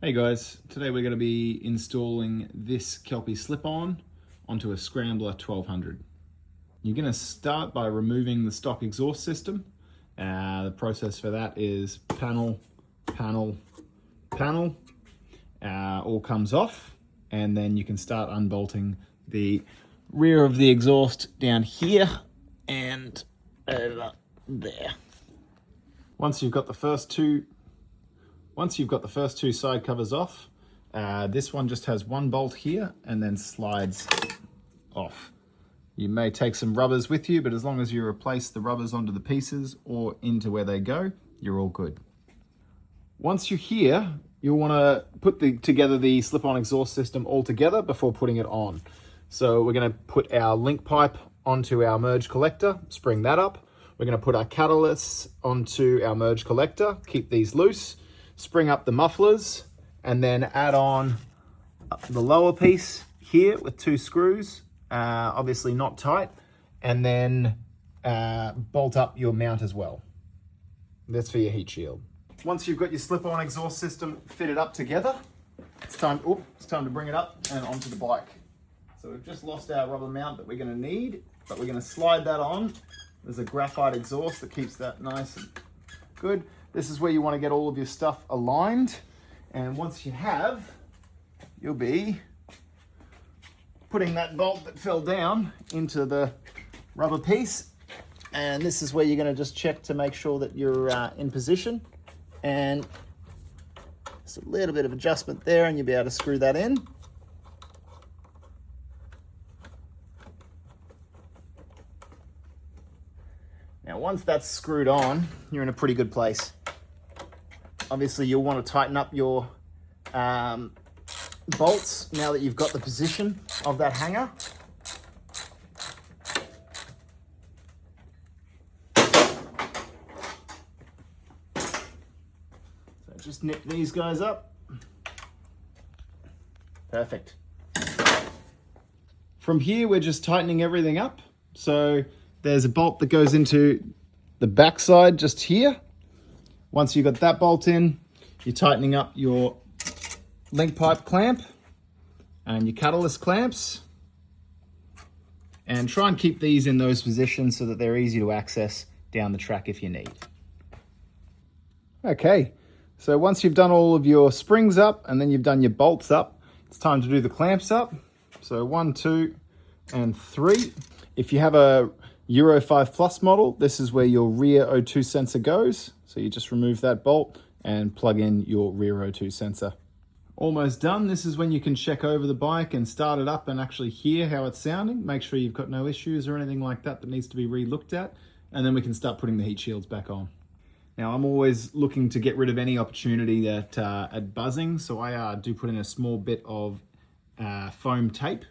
Hey guys, today we're going to be installing this Kelpi slip-on onto a Scrambler 1200. You're going to start by removing the stock exhaust system. The process for that is panel, all comes off, and then you can start unbolting the rear of the exhaust down here and over there. Once you've got the first two side covers off, this one just has one bolt here and then slides off. You may take some rubbers with you, but as long as you replace the rubbers onto the pieces or into where they go, you're all good. Once you're here, you'll want to put together the slip-on exhaust system all together before putting it on. So we're going to put our link pipe onto our merge collector, spring that up. We're going to put our catalysts onto our merge collector, keep these loose, spring up the mufflers, and then add on the lower piece here with two screws, obviously not tight, and then bolt up your mount as well. That's for your heat shield. Once you've got your slip-on exhaust system fitted up together, it's time to bring it up and onto the bike. So we've just lost our rubber mount that we're going to need, but we're going to slide that on. There's a graphite exhaust that keeps that nice and good. This is where you want to get all of your stuff aligned. And once you have, you'll be putting that bolt that fell down into the rubber piece. And this is where you're going to just check to make sure that you're in position. And just a little bit of adjustment there and you'll be able to screw that in. Now, once that's screwed on, you're in a pretty good place. Obviously, you'll want to tighten up your bolts now that you've got the position of that hanger. So just nip these guys up. Perfect. From here, we're just tightening everything up. So there's a bolt that goes into the backside just here. Once you've got that bolt in, you're tightening up your link pipe clamp and your catalyst clamps. And try and keep these in those positions so that they're easy to access down the track if you need. Okay, so once you've done all of your springs up and then you've done your bolts up, it's time to do the clamps up. So 1, 2, and 3. If you have a Euro 5 Plus model, this is where your rear O2 sensor goes. So you just remove that bolt and plug in your rear O2 sensor. Almost done. This is when you can check over the bike and start it up and actually hear how it's sounding. Make sure you've got no issues or anything like that needs to be re-looked at. And then we can start putting the heat shields back on. Now, I'm always looking to get rid of any opportunity that at buzzing. So I do put in a small bit of foam tape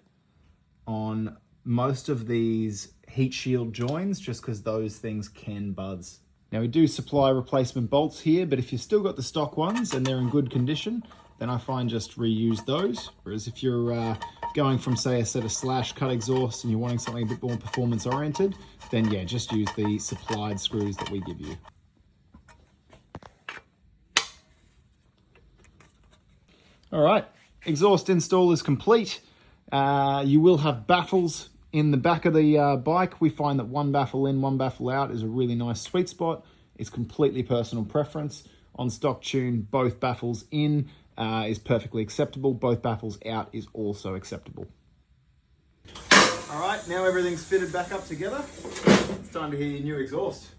on most of these heat shield joins just because those things can buzz. Now, we do supply replacement bolts here, but if you've still got the stock ones and they're in good condition, then I find just reuse those. Whereas if you're going from, say, a set of slash cut exhaust and you're wanting something a bit more performance oriented, then yeah, just use the supplied screws that we give you. All right, exhaust install is complete. You will have baffles in the back of the bike. We find that one baffle in, one baffle out is a really nice sweet spot. It's completely personal preference. On stock tune, both baffles in is perfectly acceptable. Both baffles out is also acceptable. All right, now everything's fitted back up together. It's time to hear your new exhaust.